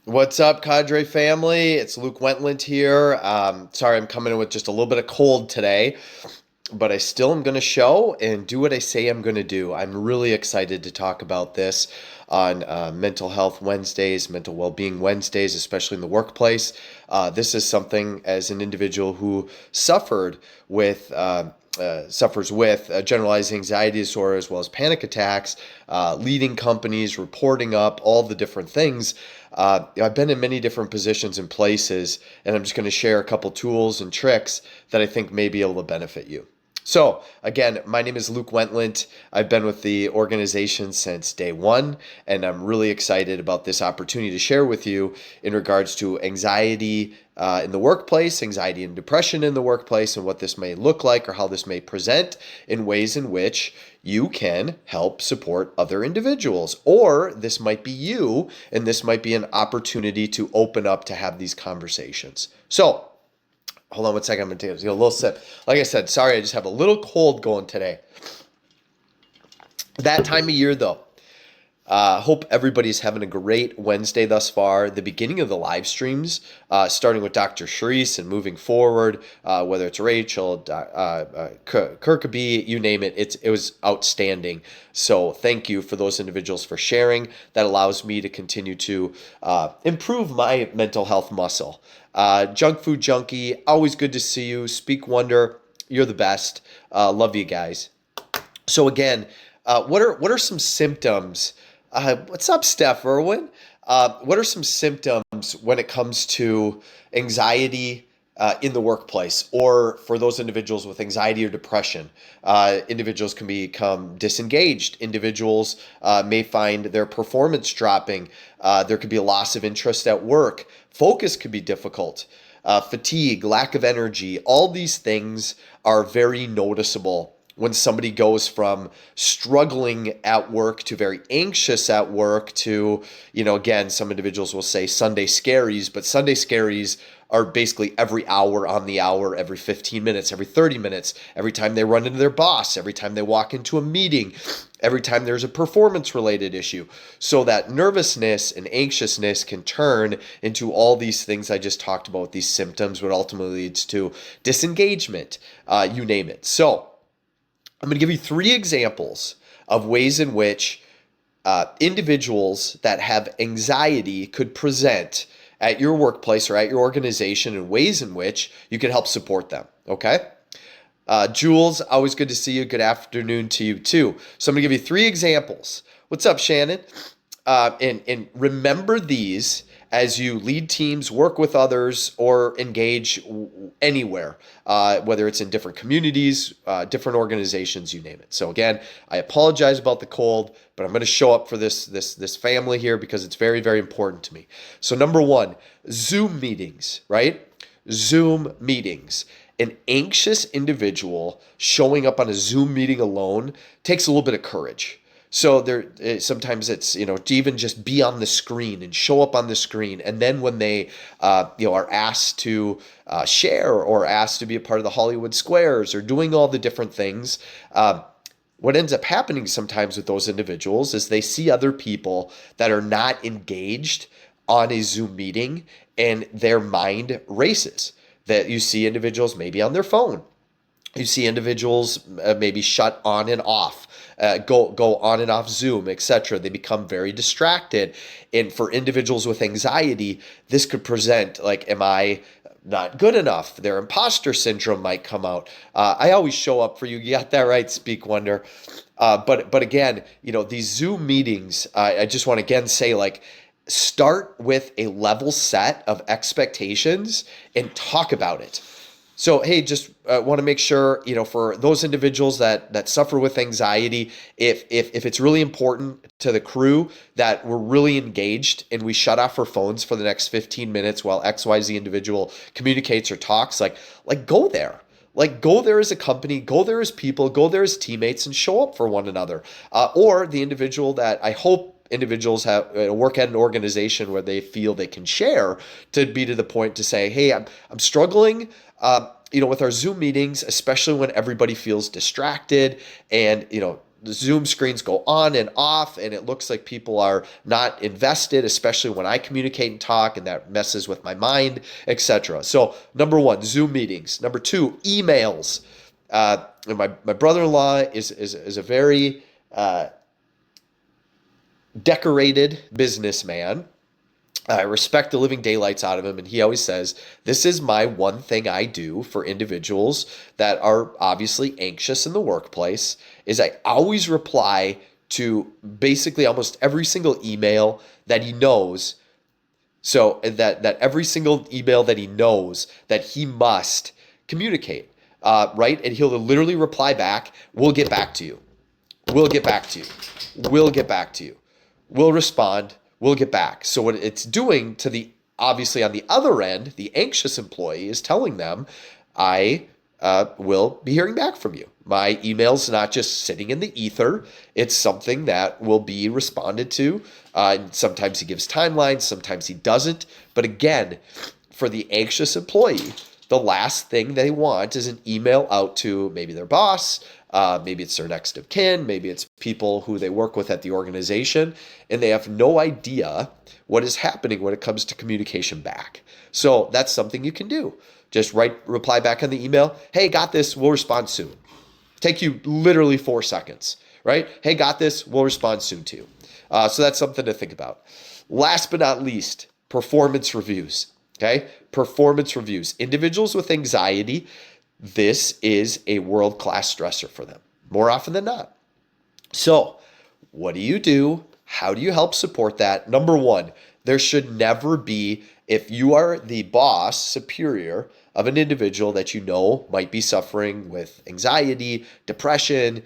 What's up, Cadre family? It's Luke Wentland here. Sorry, I'm coming in with just a little bit of cold today, but I still am going to show and do what I say I'm going to do. I'm really excited to talk about this on Mental Health Wednesdays, Mental Wellbeing Wednesdays, especially in the workplace. This is something as an individual who suffers with generalized anxiety disorder as well as panic attacks, leading companies, reporting up, all the different things. I've been in many different positions and places, and I'm just going to share a couple tools and tricks that I think may be able to benefit you. So, again, my name is Luke Wentland. I've been with the organization since day one, and I'm really excited about this opportunity to share with you in regards to anxiety in the workplace, anxiety and depression in the workplace, and what this may look like or how this may present in ways in which you can help support other individuals. Or this might be you, and this might be an opportunity to open up to have these conversations. So, hold on one second. I'm going to take a little sip. Like I said, sorry, I just have a little cold going today. That time of year, though. Hope everybody's having a great Wednesday thus far. The beginning of the live streams, starting with Dr. Sharice and moving forward, whether it's Rachel, Kirkaby, you name it, it was outstanding. So thank you for those individuals for sharing. That allows me to continue to improve my mental health muscle. Junk Food Junkie, always good to see you. Speak Wonder, you're the best. Love you guys. So again, what are some symptoms? What's up, Steph Irwin? What are some symptoms when it comes to anxiety in the workplace, or for those individuals with anxiety or depression? Individuals can become disengaged. Individuals may find their performance dropping. There could be a loss of interest at work. Focus could be difficult. Fatigue, lack of energy. All these things are very noticeable when somebody goes from struggling at work to very anxious at work to, again, some individuals will say Sunday scaries, but Sunday scaries are basically every hour on the hour, every 15 minutes, every 30 minutes, every time they run into their boss, every time they walk into a meeting, every time there's a performance related issue. So that nervousness and anxiousness can turn into all these things I just talked about, these symptoms, what ultimately leads to disengagement, you name it. So, I'm going to give you 3 examples of ways in which individuals that have anxiety could present at your workplace or at your organization, and ways in which you can help support them. Okay? Jules, always good to see you. Good afternoon to you too. So I'm going to give you 3 examples. What's up, Shannon? And remember these as you lead teams, work with others, or engage anywhere, whether it's in different communities, different organizations, you name it. So again, I apologize about the cold, but I'm going to show up for this family here because it's very, very important to me. So number 1, Zoom meetings, right? Zoom meetings. An anxious individual showing up on a Zoom meeting alone takes a little bit of courage. So sometimes it's, to even just be on the screen and show up on the screen. And then when they, are asked to share or asked to be a part of the Hollywood Squares or doing all the different things, what ends up happening sometimes with those individuals is they see other people that are not engaged on a Zoom meeting and their mind races. That you see individuals maybe on their phone. You see individuals maybe shut on and off, go on and off Zoom, etc. They become very distracted. And for individuals with anxiety, this could present like, am I not good enough? Their imposter syndrome might come out. I always show up for you. You got that right, Speak Wonder. But again, these Zoom meetings, I just want to again say, like, start with a level set of expectations and talk about it. So, hey, just want to make sure, for those individuals that suffer with anxiety, if it's really important to the crew that we're really engaged and we shut off our phones for the next 15 minutes while XYZ individual communicates or talks, like go there. Like, go there as a company, go there as people, go there as teammates, and show up for one another. Or the individual that I hope individuals have work at an organization where they feel they can share, to be to the point to say, hey, I'm struggling with our Zoom meetings, especially when everybody feels distracted and the Zoom screens go on and off, and it looks like people are not invested, especially when I communicate and talk, and that messes with my mind, etc. So number one, Zoom meetings. Number two, emails. And my brother-in-law is a very decorated businessman. I respect the living daylights out of him, and he always says, this is my one thing I do for individuals that are obviously anxious in the workplace, is I always reply to basically almost every single email that he knows. So that every single email that he knows that he must communicate, right? And he'll literally reply back, we'll get back to you. We'll get back to you. We'll get back to you. We'll respond. We'll get back. So what it's doing to the, obviously on the other end, the anxious employee is telling them, I will be hearing back from you. My email's not just sitting in the ether. It's something that will be responded to. And sometimes he gives timelines, sometimes he doesn't. But again, for the anxious employee, the last thing they want is an email out to maybe their boss, maybe it's their next of kin, maybe it's people who they work with at the organization, and they have no idea what is happening when it comes to communication back. So that's something you can do. Just reply back on the email, hey, got this, we'll respond soon. Take you literally 4 seconds, right? Hey, got this, we'll respond soon to you. So that's something to think about. Last but not least, performance reviews. Okay, performance reviews. Individuals with anxiety, this is a world-class stressor for them, more often than not. So what do you do? How do you help support that? Number one, there should never be, if you are the boss, superior of an individual that you know might be suffering with anxiety, depression,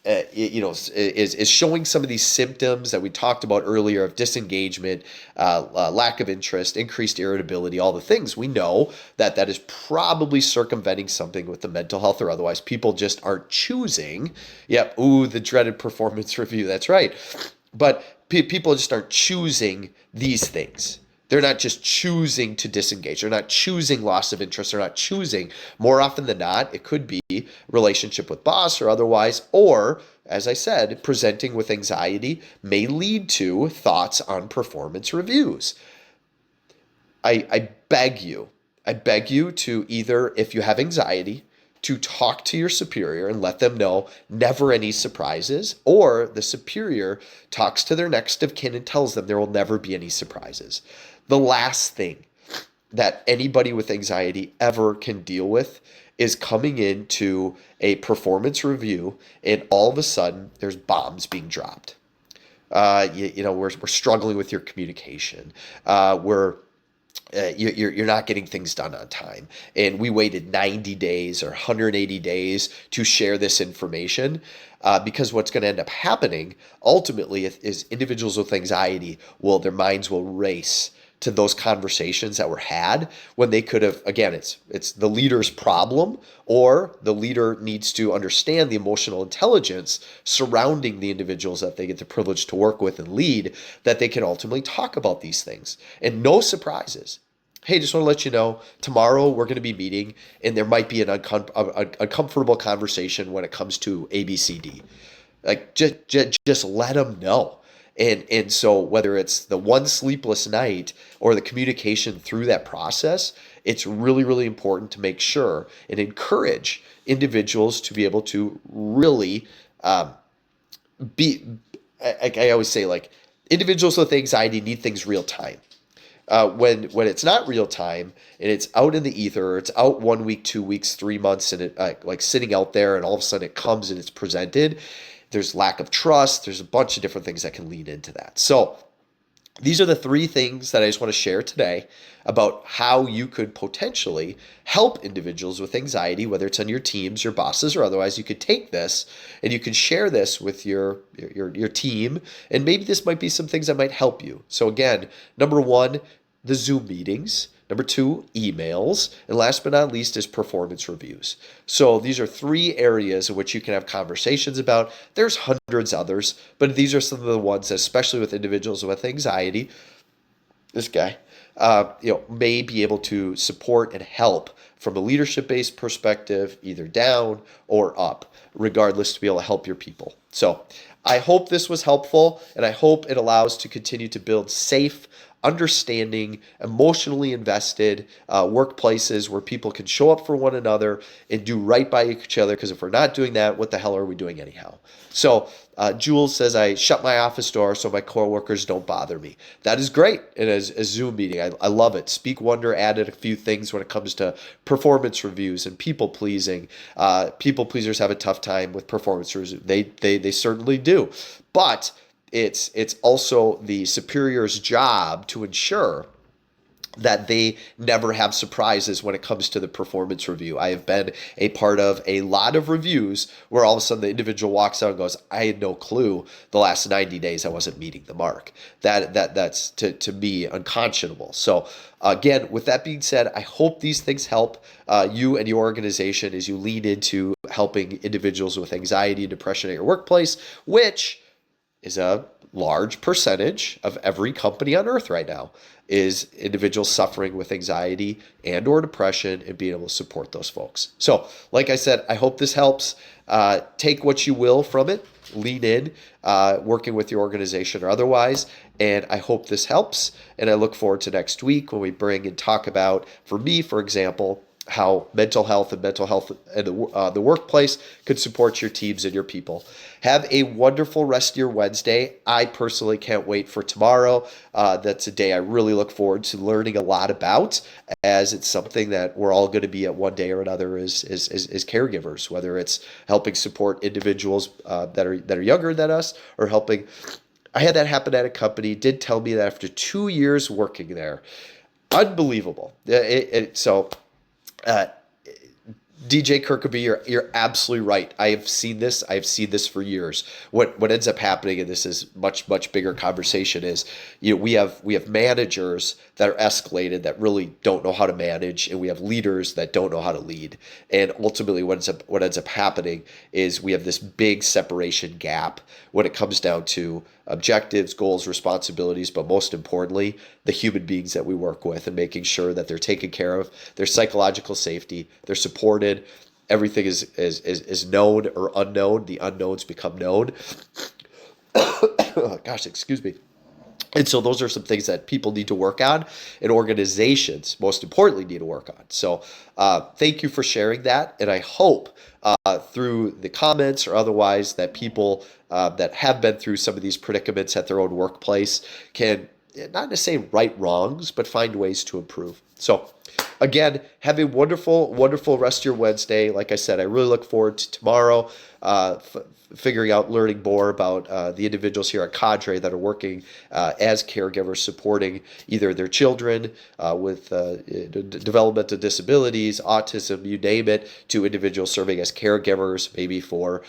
is showing some of these symptoms that we talked about earlier of disengagement, lack of interest, increased irritability, all the things, we know that that is probably circumventing something with the mental health or otherwise. People just aren't choosing. Yep. Ooh, the dreaded performance review. That's right. But people just aren't choosing these things. They're not just choosing to disengage. They're not choosing loss of interest. They're not choosing. More often than not, it could be relationship with boss or otherwise, or, as I said, presenting with anxiety may lead to thoughts on performance reviews. I beg you to either, if you have anxiety, to talk to your superior and let them know never any surprises, or the superior talks to their next of kin and tells them there will never be any surprises. The last thing that anybody with anxiety ever can deal with is coming into a performance review and all of a sudden there's bombs being dropped. We're struggling with your communication. You're not getting things done on time. And we waited 90 days or 180 days to share this information because what's going to end up happening ultimately is individuals with anxiety their minds will race to those conversations that were had when they could have, again, it's the leader's problem, or the leader needs to understand the emotional intelligence surrounding the individuals that they get the privilege to work with and lead, that they can ultimately talk about these things. And no surprises. Hey, just want to let you know, tomorrow we're going to be meeting and there might be an uncomfortable conversation when it comes to ABCD. Like, just let them know. And so whether it's the one sleepless night or the communication through that process, it's really, really important to make sure and encourage individuals to be able to really I always say, like, individuals with anxiety need things real time. When it's not real time and it's out in the ether, or it's out 1 week, 2 weeks, 3 months, and it like sitting out there, and all of a sudden it comes and it's presented, there's lack of trust. There's a bunch of different things that can lead into that. So these are the 3 things that I just want to share today about how you could potentially help individuals with anxiety, whether it's on your teams, your bosses, or otherwise. You could take this and you can share this with your team, and maybe this might be some things that might help you. So again, number 1, the Zoom meetings. Number 2, emails. And last but not least is performance reviews. So these are 3 areas in which you can have conversations about. There's hundreds others, but these are some of the ones, especially with individuals with anxiety. This guy. may be able to support and help from a leadership-based perspective, either down or up, regardless, to be able to help your people. So I hope this was helpful, and I hope it allows to continue to build safe, understanding, emotionally invested workplaces where people can show up for one another and do right by each other. Because if we're not doing that, what the hell are we doing anyhow? So Jules says, I shut my office door so my coworkers don't bother me. That is great. And as a Zoom meeting, I love it. Speak Wonder added a few things when it comes to performance reviews and people pleasing. People pleasers have a tough time with performance reviews. They certainly do. But it's also the superior's job to ensure that they never have surprises when it comes to the performance review. I have been a part of a lot of reviews where all of a sudden the individual walks out and goes, I had no clue the last 90 days I wasn't meeting the mark. That's to me unconscionable. So again, with that being said, I hope these things help you and your organization as you lean into helping individuals with anxiety and depression at your workplace, which is a large percentage of every company on earth right now, is individuals suffering with anxiety and or depression and being able to support those folks. So like I said, I hope this helps. Take what you will from it, lean in, working with your organization or otherwise, and I hope this helps. And I look forward to next week when we bring and talk about, for me, for example, how mental health and the workplace could support your teams and your people. Have a wonderful rest of your Wednesday. I personally can't wait for tomorrow. That's a day I really look forward to learning a lot about, as it's something that we're all going to be at one day or another as caregivers, whether it's helping support individuals that are younger than us, or helping. I had that happen at a company. Did tell me that after 2 years working there, unbelievable. DJ Kirkaby, you're absolutely right. I have seen this. I've seen this for years. What ends up happening, and this is much bigger conversation, is we have managers that are escalated that really don't know how to manage, and we have leaders that don't know how to lead. And ultimately, what ends up happening is we have this big separation gap when it comes down to objectives, goals, responsibilities, but most importantly, the human beings that we work with, and making sure that they're taken care of, their psychological safety, they're supported, everything is known or unknown. The unknowns become known. Gosh, excuse me. And so those are some things that people need to work on, and organizations, most importantly, need to work on. So thank you for sharing that. And I hope through the comments or otherwise that people that have been through some of these predicaments at their own workplace can not to say right wrongs, but find ways to improve. So again, have a wonderful, wonderful rest of your Wednesday. Like I said, I really look forward to tomorrow, figuring out, learning more about the individuals here at Cadre that are working as caregivers, supporting either their children with developmental disabilities, autism, you name it, to individuals serving as caregivers, maybe for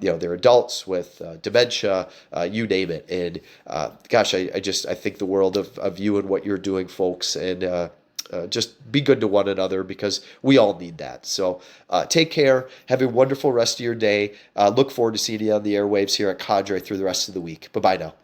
their adults with dementia, you name it. And gosh, I think the world of you and what you're doing, folks, and just be good to one another, because we all need that. So take care. Have a wonderful rest of your day. Look forward to seeing you on the airwaves here at Cadre through the rest of the week. Bye-bye now.